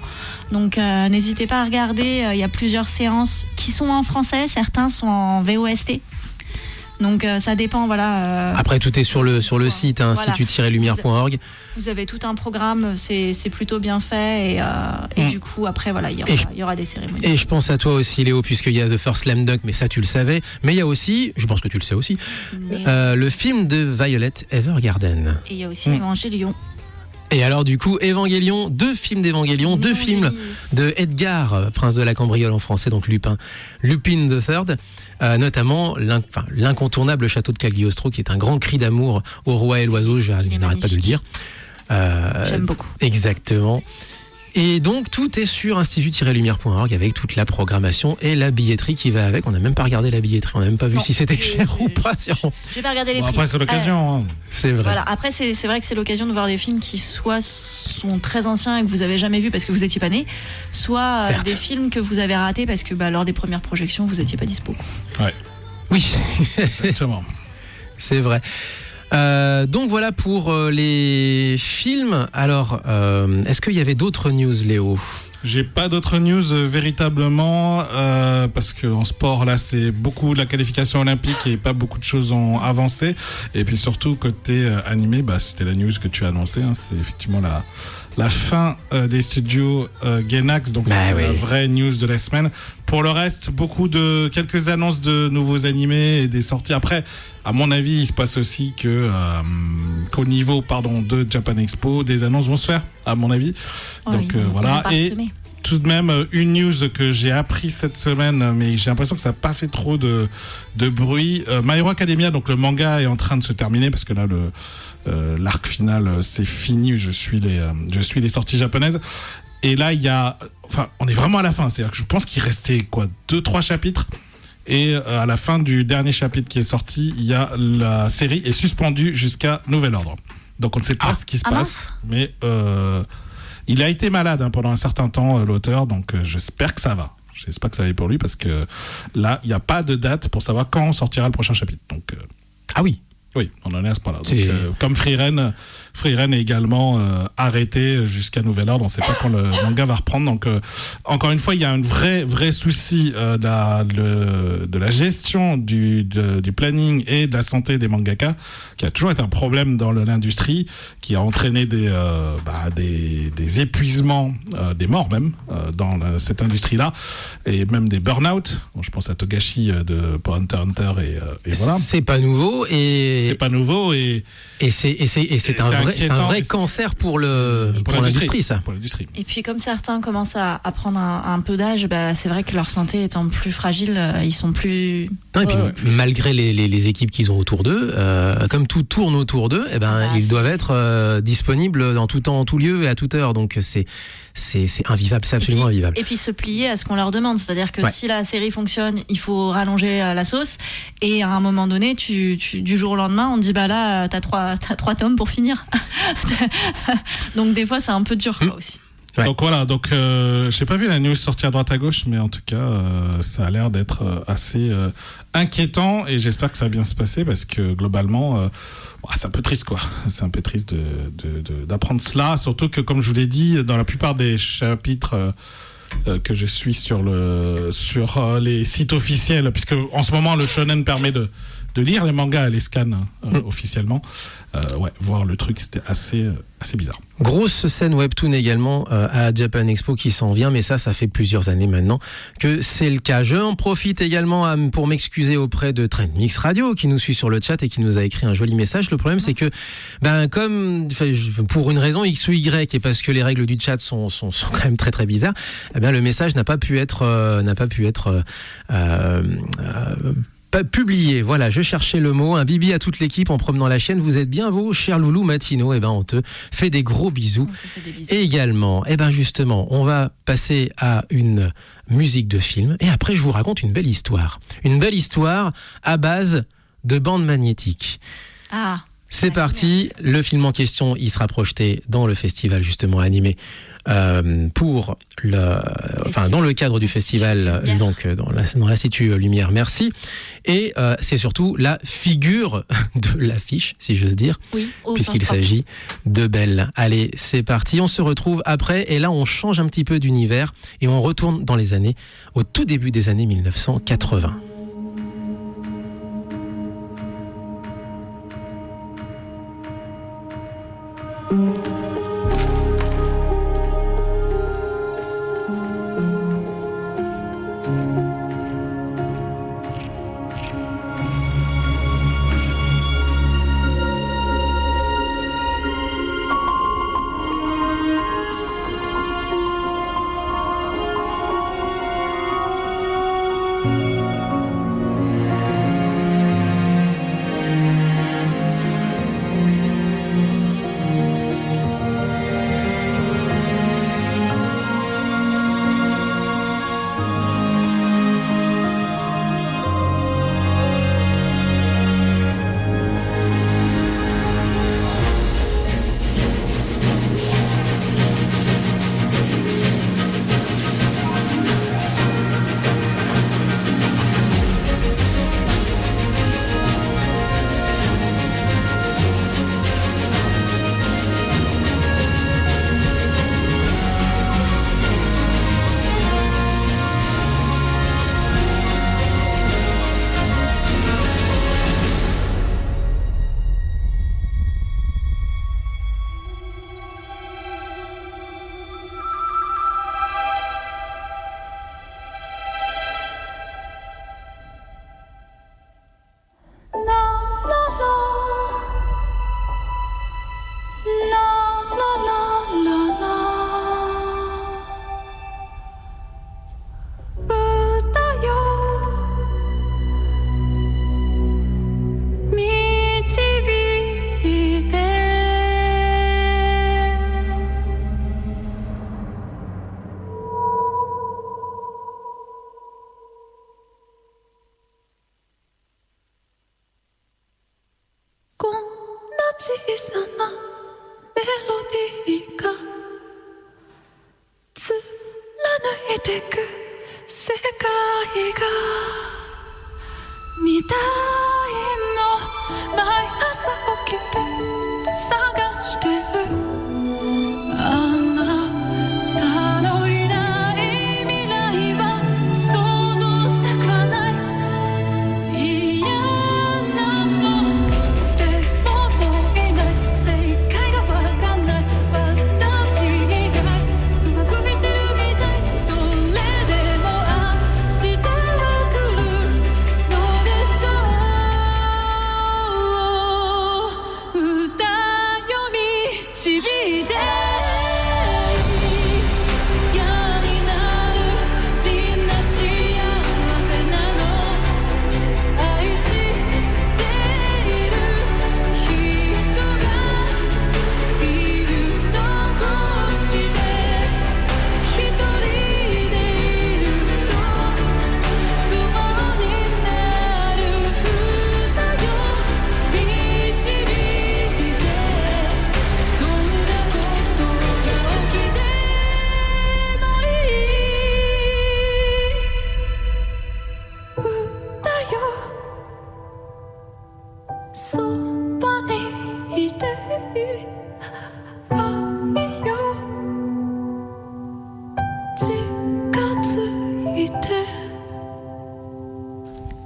Donc n'hésitez pas à regarder, il y a plusieurs séances qui sont en français, certains sont en VOST. Donc ça dépend, voilà. Après tout est sur le site, hein, voilà. situ-lumière.org. Vous avez tout un programme, c'est plutôt bien fait et du coup après voilà, il y aura des cérémonies. Et je pense à toi aussi Léo, puisqu'il y a The First Slam Dunk, mais ça tu le savais. Mais il y a aussi, je pense que tu le sais aussi, le film de Violet Evergarden. Et il y a aussi Evangelion. Et alors du coup, Évangélion, 2 films d'Évangélion, 2 films de Edgar, prince de la cambriole en français, donc Lupin III, notamment l'incontournable château de Cagliostro, qui est un grand cri d'amour au roi et l'oiseau, je n'arrête pas de le dire. J'aime beaucoup. Exactement. Et donc tout est sur institut-lumière.org avec toute la programmation et la billetterie qui va avec. On n'a même pas regardé la billetterie, on n'a même pas vu si c'était cher ou pas. J'ai pas regardé les prix. Après c'est l'occasion. C'est vrai. Voilà. Après c'est vrai que c'est l'occasion de voir des films qui soit sont très anciens et que vous avez jamais vus parce que vous étiez pas né, soit des films que vous avez ratés parce que lors des premières projections vous étiez pas dispo. Ouais. Oui. Exactement. C'est vrai. Donc voilà pour les films. Alors, est-ce qu'il y avait d'autres news, Léo ? J'ai pas d'autres news véritablement parce que en sport là c'est beaucoup de la qualification olympique et pas beaucoup de choses ont avancé. Et puis surtout côté animé, c'était la news que tu as annoncé. Hein, c'est effectivement la fin des studios Gainax, donc c'est la vraie news de la semaine. Pour le reste, quelques annonces de nouveaux animés et des sorties. Après, à mon avis, il se passe aussi qu'au niveau de Japan Expo, des annonces vont se faire, à mon avis. Donc voilà. Et tout de même, une news que j'ai appris cette semaine, mais j'ai l'impression que ça n'a pas fait trop de bruit. My Hero Academia, donc le manga est en train de se terminer parce que là, l'arc final, c'est fini. Je suis les sorties japonaises. Et là, on est vraiment à la fin. C'est-à-dire que je pense qu'il restait 2-3 chapitres. Et à la fin du dernier chapitre qui est sorti, la série est suspendue jusqu'à nouvel ordre. Donc on ne sait pas ce qui se passe, mais il a été malade pendant un certain temps, l'auteur, donc j'espère que ça va. J'espère que ça va pour lui parce que là, il n'y a pas de date pour savoir quand sortira le prochain chapitre. Donc, ah oui. Oui, on en est à ce point-là. Donc, comme Freeren est également arrêté jusqu'à nouvel ordre, on ne sait pas quand le manga va reprendre. Donc, encore une fois, il y a un vrai souci de la gestion du planning et de la santé des mangaka, qui a toujours été un problème dans l'industrie, qui a entraîné des épuisements, des morts même, dans cette industrie-là, et même des burn-out. Bon, je pense à Togashi pour Hunter x Hunter, et voilà. C'est pas nouveau, et c'est pas nouveau et c'est un vrai cancer pour l'industrie, ça. Pour l'industrie. Et puis comme certains commencent à prendre un peu d'âge, c'est vrai que leur santé étant plus fragile, ils sont plus... Non, et puis malgré les équipes qu'ils ont autour d'eux, comme tout tourne autour d'eux, ils doivent être disponibles dans tout temps, en tout lieu et à toute heure. Donc c'est invivable, c'est absolument invivable. Et puis se plier à ce qu'on leur demande, c'est-à-dire que si la série fonctionne, il faut rallonger la sauce. Et à un moment donné, du jour au lendemain, on dit là, t'as trois tomes pour finir. Donc des fois, c'est un peu dur aussi. Ouais. Donc voilà, j'ai pas vu la news sortir à droite à gauche, mais en tout cas, ça a l'air d'être assez inquiétant et j'espère que ça va bien se passer parce que globalement, c'est un peu triste quoi. C'est un peu triste d'apprendre cela, surtout que comme je vous l'ai dit, dans la plupart des chapitres que je suis sur les sites officiels, puisque en ce moment le shonen permet de lire les mangas et les scans officiellement. Voir le truc, c'était assez bizarre. Grosse scène webtoon également à Japan Expo qui s'en vient, mais ça fait plusieurs années maintenant que c'est le cas. Je en profite également pour m'excuser auprès de Trend Mix Radio qui nous suit sur le chat et qui nous a écrit un joli message. Le problème c'est que comme pour une raison X ou Y et parce que les règles du chat sont quand même très très bizarres, le message n'a pas pu être pas publié. Voilà, je cherchais le mot. Un bibi à toute l'équipe en promenant la chaîne. Vous êtes bien vos chers loulous matinaux. On te fait des gros bisous. Et également, justement, on va passer à une musique de film. Et après, je vous raconte une belle histoire. Une belle histoire à base de bande magnétique. C'est parti. Le film en question, il sera projeté dans le festival justement animé. Dans le cadre du festival, donc dans l'Institut Lumière, merci. Et c'est surtout la figure de l'affiche, si j'ose dire, puisqu'il s'agit de Belle. Allez, c'est parti, on se retrouve après, et là on change un petit peu d'univers, et on retourne dans les années, au tout début des années 1980. So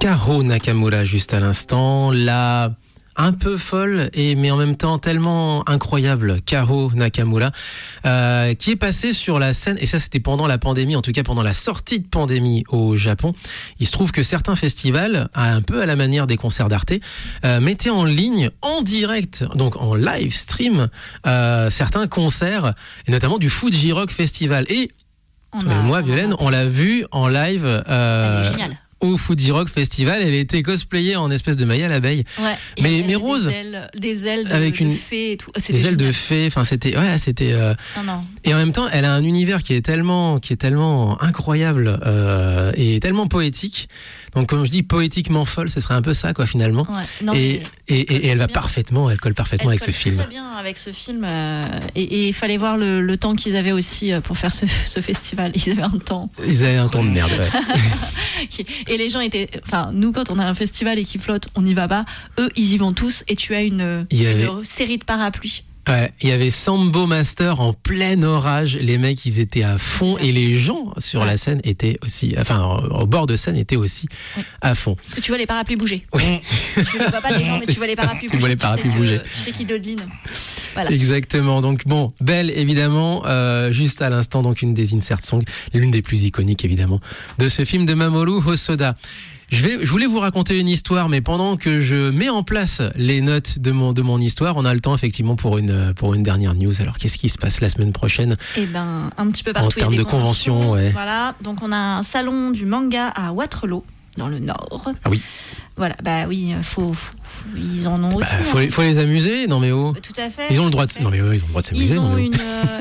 Caro Nakamura juste à l'instant, la un peu folle mais en même temps tellement incroyable Caro Nakamura qui est passée sur la scène, et ça c'était pendant la pandémie, en tout cas pendant la sortie de pandémie au Japon. Il se trouve que certains festivals, un peu à la manière des concerts d'Arte, mettaient en ligne, en direct, donc en live stream, certains concerts, et notamment du Fuji Rock Festival. Et moi, Violaine, on l'a vu en live. Elle est géniale. Au Fuji Rock Festival, elle était cosplayée en espèce de Maya l'abeille. Ouais, mais Rose, des ailes avec de fée et tout. Des ailes de fée. Enfin, c'était. Non. Et en même temps, elle a un univers qui est tellement incroyable et tellement poétique. Donc, comme je dis, poétiquement folle, ce serait un peu ça, quoi, finalement. Ouais. Non, et elle va parfaitement, elle colle parfaitement avec ce film. Très bien avec ce film. Et il fallait voir le temps qu'ils avaient aussi pour faire ce festival. Ils avaient un temps. Ils avaient un temps de merde, ouais. Et les gens étaient. Enfin, nous, quand on a un festival et qu'ils flottent, on n'y va pas. Eux, ils y vont tous. Et tu as une série de parapluies. Ouais, il y avait Sambo Master en plein orage. Les mecs, ils étaient à fond, et les gens sur la scène étaient aussi, au bord de scène étaient aussi à fond. Parce que tu vois les parapluies bouger. Oui. Tu ne vois pas les gens, mais tu vois les parapluies bouger. Tu vois les parapluies bouger. Tu sais qui dodeline. Voilà. Exactement. Donc bon, Belle évidemment, juste à l'instant, donc une des insert songs, l'une des plus iconiques évidemment de ce film de Mamoru Hosoda. Je voulais vous raconter une histoire, mais pendant que je mets en place les notes de mon histoire, on a le temps effectivement pour une dernière news. Alors qu'est-ce qui se passe la semaine prochaine ? Eh ben, un petit peu partout. En termes de conventions, ouais. Voilà, donc on a un salon du manga à Waterloo, dans le Nord. Ah oui. Voilà, bah oui, ils en ont aussi. Faut les amuser, non mais oh. Tout à fait. Ils ont le droit de, non mais ils ont le droit de s'amuser.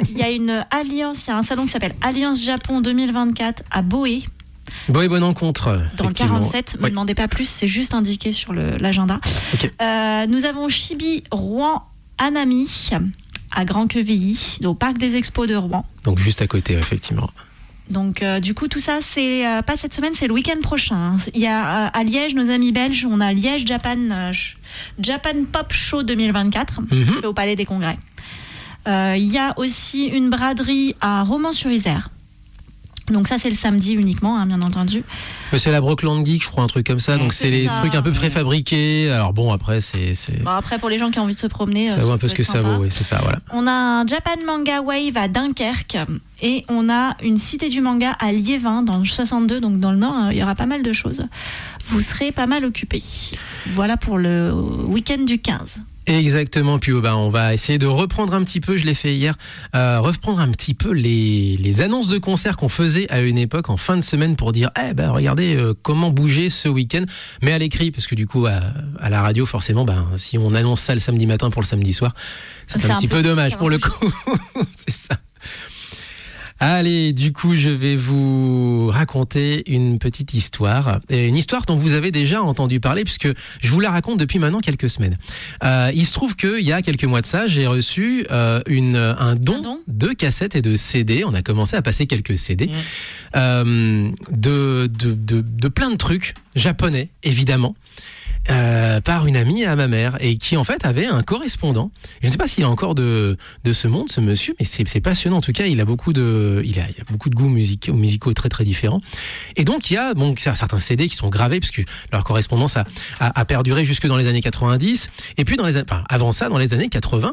Il y a une alliance, il y a un salon qui s'appelle Alliance Japon 2024 à Boé. Bonne rencontre. Dans le 47, ne me demandez pas plus, c'est juste indiqué sur l'agenda. Okay. Nous avons Chibi Rouen Anami à Grand-Quevilly, au Parc des Expos de Rouen. Donc juste à côté, effectivement. Donc du coup tout ça c'est pas cette semaine, c'est le week-end prochain. Il y a à Liège, nos amis belges, on a Liège Japan Pop Show 2024 qui se fait au Palais des Congrès. Il y a aussi une braderie à Romans-sur-Isère. Donc ça c'est le samedi uniquement, hein, bien entendu. C'est la Brockland Geek, je crois, un truc comme ça. Donc c'est les trucs un peu préfabriqués. Alors bon, après c'est... Bon, après pour les gens qui ont envie de se promener, ça vaut un peu ce que ça vaut, oui, c'est ça, voilà. On a un Japan Manga Wave à Dunkerque et on a une Cité du Manga à Liévin dans le 62, donc dans le Nord. Il y aura pas mal de choses. Vous serez pas mal occupés. Voilà pour le week-end du 15. Exactement, puis on va essayer de reprendre un petit peu, je l'ai fait hier, reprendre un petit peu les annonces de concerts qu'on faisait à une époque en fin de semaine pour dire regardez comment bouger ce week-end, mais à l'écrit, parce que du coup à la radio forcément si on annonce ça le samedi matin pour le samedi soir, c'est un petit peu dommage pour le coup. C'est ça. Allez, du coup, je vais vous raconter une petite histoire. Une histoire dont vous avez déjà entendu parler, puisque je vous la raconte depuis maintenant quelques semaines. Il se trouve qu'il y a quelques mois de ça, j'ai reçu un don de cassettes et de CD. On a commencé à passer quelques CD de plein de trucs japonais, évidemment. Par une amie à ma mère, et qui en fait avait un correspondant. Je ne sais pas s'il est encore de ce monde, ce monsieur, mais c'est passionnant. En tout cas, il a beaucoup de goûts musicaux très très différents. Et donc il y a certains CD qui sont gravés, puisque leur correspondance a perduré jusque dans les années 90. Et puis avant ça, dans les années 80,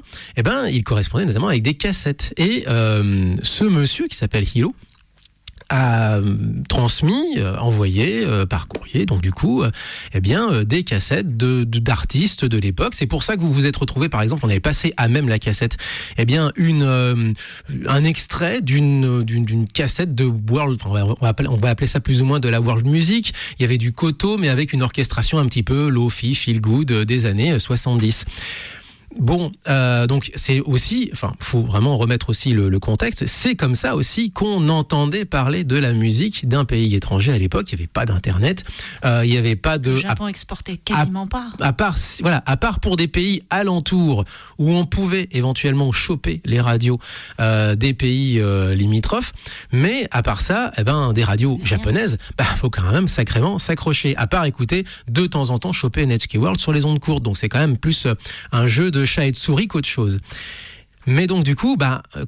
il correspondait notamment avec des cassettes. Et ce monsieur qui s'appelle Hiro a transmis, envoyé par courrier, donc du coup, des cassettes d'artistes de l'époque. C'est pour ça que vous vous êtes retrouvés, par exemple, on avait passé à même la cassette, un extrait d'une cassette de World, on va appeler ça plus ou moins de la World Music. Il y avait du Koto, mais avec une orchestration un petit peu lo-fi, feel good des années 70. Bon, donc c'est aussi, faut vraiment remettre aussi le contexte. C'est comme ça aussi qu'on entendait parler de la musique d'un pays étranger à l'époque. Il n'y avait pas d'internet, il n'y avait pas de. Le Japon exportait quasiment pas. À part pour des pays alentours où on pouvait éventuellement choper les radios des pays limitrophes, mais à part ça, des radios japonaises, faut quand même sacrément s'accrocher. À part écouter de temps en temps choper NHK World sur les ondes courtes. Donc c'est quand même plus un jeu de chat et de souris qu'autre chose. Mais donc du coup,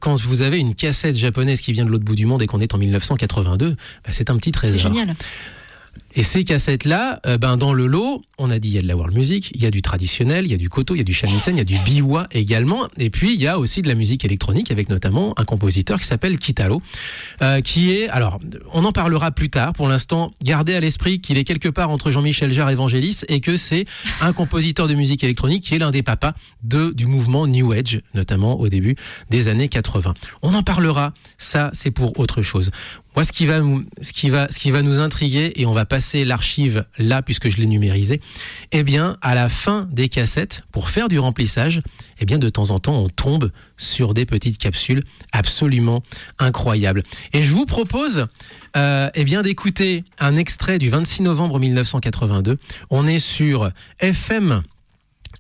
quand vous avez une cassette japonaise qui vient de l'autre bout du monde et qu'on est en 1982, c'est un petit trésor. C'est génial. Et ces cassettes-là, dans le lot, on a dit il y a de la world music, il y a du traditionnel, il y a du koto, il y a du shamisen, il y a du biwa également, et puis il y a aussi de la musique électronique avec notamment un compositeur qui s'appelle Kitaro, qui est, alors on en parlera plus tard, pour l'instant gardez à l'esprit qu'il est quelque part entre Jean-Michel Jarre et Vangelis et que c'est un compositeur de musique électronique qui est l'un des papas du mouvement New Age, notamment au début des années 80. On en parlera, ça c'est pour autre chose. Moi, ce qui va nous intriguer, et on va passer l'archive là, puisque je l'ai numérisé, à la fin des cassettes, pour faire du remplissage, de temps en temps, on tombe sur des petites capsules absolument incroyables. Et je vous propose, d'écouter un extrait du 26 novembre 1982. On est sur FM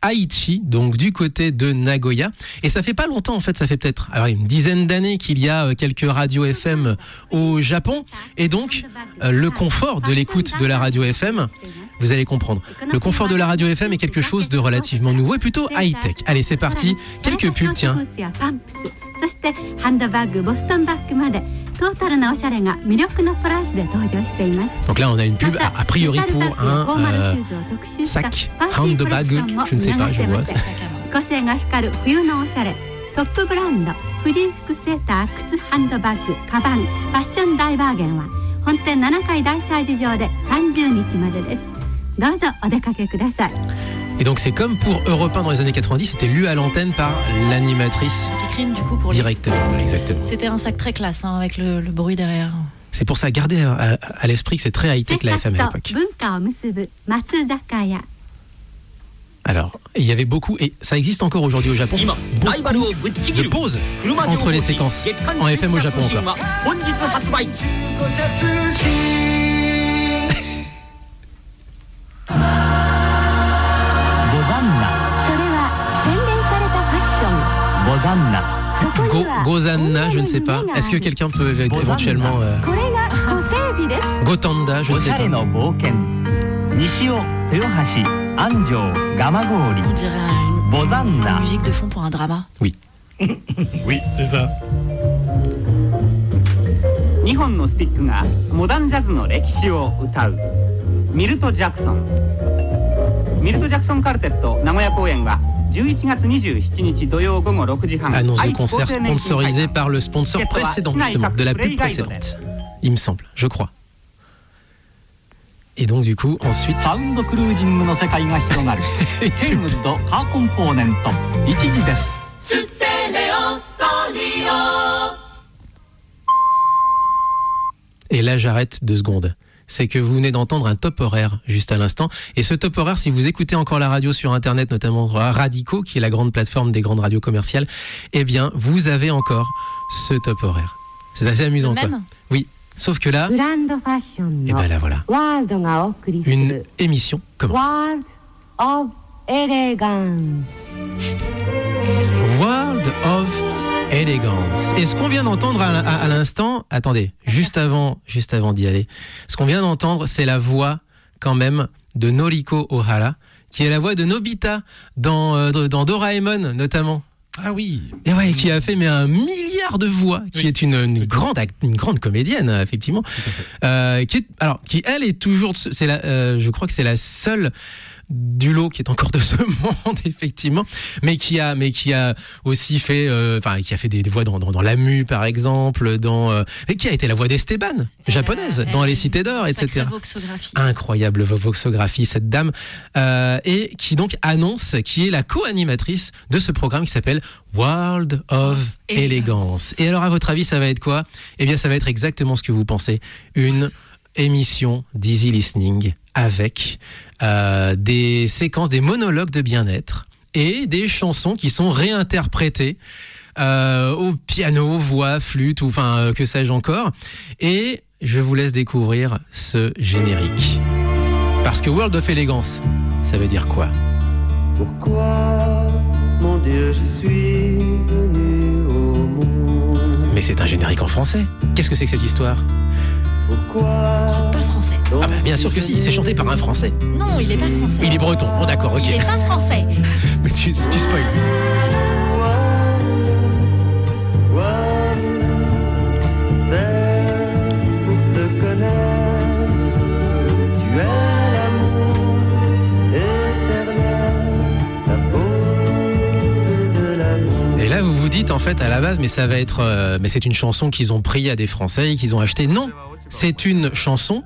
Aichi, donc du côté de Nagoya. Et ça fait pas longtemps, en fait, ça fait peut-être une dizaine d'années qu'il y a quelques radios FM au Japon. Et donc, le confort de l'écoute de la radio FM, vous allez comprendre. Le confort de la radio FM est quelque chose de relativement nouveau et plutôt high-tech. Allez, c'est parti. Quelques pubs, tiens. Donc là, on a une pub a priori pour un sac, handbag, je ne sais pas, je vois. Et donc c'est comme pour Europe 1 dans les années 90, c'était lu à l'antenne par l'animatrice directement. Voilà, exactement. C'était un sac très classe avec le bruit derrière. C'est pour ça, gardez à l'esprit que c'est très high-tech la FM à l'époque. Alors, il y avait beaucoup, et ça existe encore aujourd'hui au Japon, beaucoup de pauses entre les séquences en FM au Japon encore. Gozanna, je ne sais pas. Est-ce que quelqu'un peut éventuellement... Gotanda, je ne sais pas. On dirait une musique de fond pour un drama. Oui. Oui, c'est ça. 2本のスティックがモダンジャズの歴史を歌うミルト・ジャクソンカルテット名古屋公演は11月27日土曜午後6時半 Annonce de concert sponsorisée par le sponsor précédent, justement, de la pub précédente. Il me semble, je crois. Et donc du coup, ensuite... サウンドクルージングの世界が広がるケンウッドカーコンポーネント1時です。ステレオトリオ Et là, j'arrête 2 secondes. C'est que vous venez d'entendre un top horaire juste à l'instant. Et ce top horaire, si vous écoutez encore la radio sur Internet, notamment Radico, qui est la grande plateforme des grandes radios commerciales, vous avez encore ce top horaire. C'est assez amusant, quoi. Oui, sauf que là, là voilà. Une émission commence. World of Elegance. Et ce qu'on vient d'entendre à l'instant, attendez, juste avant d'y aller, ce qu'on vient d'entendre, c'est la voix quand même de Noriko Ohara, qui est la voix de Nobita dans Doraemon notamment. Ah oui. Et ouais, qui a fait un milliard de voix, qui est une grande comédienne effectivement, qui elle est toujours, je crois que c'est la seule du lot qui est encore de ce monde effectivement, mais qui a aussi fait qui a fait des voix dans La Mue par exemple, et qui a été la voix d'Esteban japonaise dans Les Cités d'Or, etc. Incroyable voxographie cette dame, et qui donc annonce, qui est la co-animatrice de ce programme qui s'appelle World of Elegance. Et alors à votre avis ça va être quoi? Eh bien ça va être exactement ce que vous pensez, une émission d'easy listening avec des séquences, des monologues de bien-être et des chansons qui sont réinterprétées au piano, voix, flûte, ou enfin que sais-je encore. Et je vous laisse découvrir ce générique. Parce que World of Elegance, ça veut dire quoi ? Pourquoi, mon Dieu, je suis venu au monde ? Mais c'est un générique en français. Qu'est-ce que c'est que cette histoire ? Pourquoi ? C'est pas français. Ah bah bien sûr que si, c'est chanté par un français. Non, il est pas français. Il est breton, bon d'accord, ok. Il est pas français. Mais tu spoil. C'est pour te connaître, tu es l'amour éternel, la beauté de l'amour. Et là vous vous dites en fait à la base mais ça va être mais c'est une chanson qu'ils ont pris à des Français et qu'ils ont acheté. Non, c'est une chanson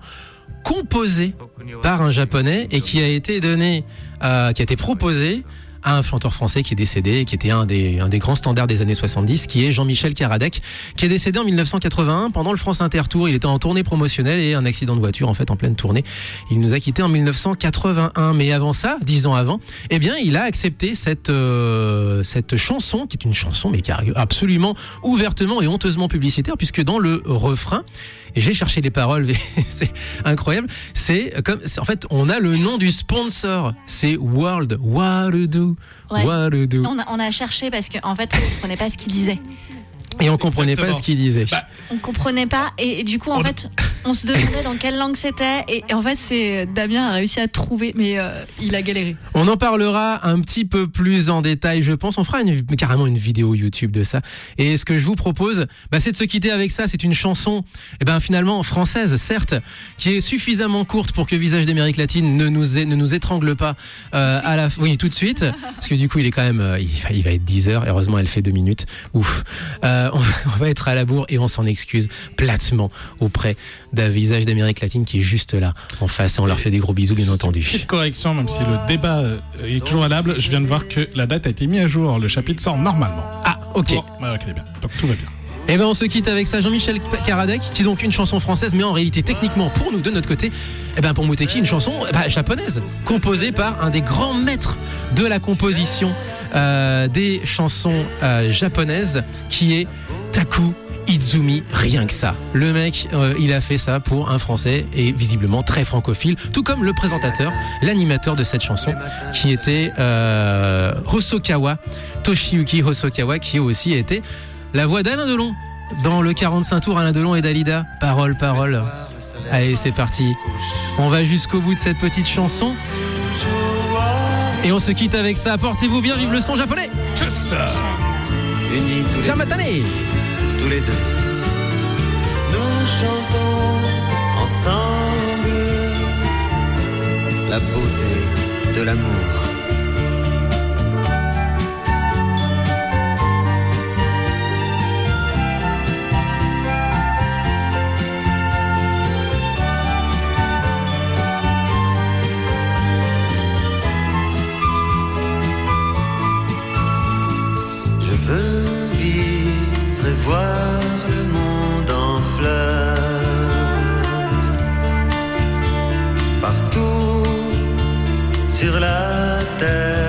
composée par un Japonais et qui a été donnée, qui a été proposée à un chanteur français qui est décédé, qui était un des grands standards des années 70, qui est Jean-Michel Karadec, qui est décédé en 1981 pendant le France Inter Tour. Il était en tournée promotionnelle et un accident de voiture en fait en pleine tournée. Il nous a quittés en 1981. Mais avant ça, 10 ans avant, eh bien il a accepté cette chanson, qui est une chanson mais qui est absolument ouvertement et honteusement publicitaire, puisque dans le refrain, et j'ai cherché les paroles, c'est incroyable, en fait on a le nom du sponsor, c'est World, what to do. Ouais. What to do. On a cherché parce qu'en fait, on comprenait pas ce qu'il disait. Et on comprenait pas ce qu'il disait. On comprenait pas et du coup en fait on se demandait dans quelle langue c'était et en fait c'est Damien a réussi à trouver mais il a galéré. On en parlera un petit peu plus en détail je pense, on fera carrément une vidéo YouTube de ça et ce que je vous propose c'est de se quitter avec ça. C'est une chanson finalement française certes qui est suffisamment courte pour que Visage d'Amérique latine ne nous étrangle pas oui tout de suite parce que du coup il est quand même il va être 10h, heureusement elle fait 2 minutes, ouf. On va être à la bourre et on s'en excuse platement auprès d'un Visage d'Amérique latine qui est juste là en face et on leur fait des gros bisous bien entendu. Petite correction, même si le débat est toujours valable, je viens de voir que la date a été mise à jour, le chapitre sort normalement. Ah ok. Bon, ok bien, donc tout va bien. Et on se quitte avec ça, Jean-Michel Karadec, qui est donc une chanson française, mais en réalité techniquement pour nous de notre côté, pour Muteki, une chanson japonaise, composée par un des grands maîtres de la composition des chansons japonaises, qui est Taku Izumi, rien que ça. Le mec, il a fait ça pour un Français et visiblement très francophile, tout comme le présentateur, l'animateur de cette chanson, qui était Hosokawa, Toshiyuki Hosokawa, qui a aussi été la voix d'Alain Delon dans le 45 tours. Alain Delon et Dalida, parole. Allez, c'est parti. On va jusqu'au bout de cette petite chanson. Et on se quitte avec ça. Portez-vous bien, vive le son japonais. Tchuss. Unis tous les Jamatane. tous les deux, nous chantons ensemble la beauté de l'amour. Je veux vivre et voir le monde en fleurs, partout sur la terre.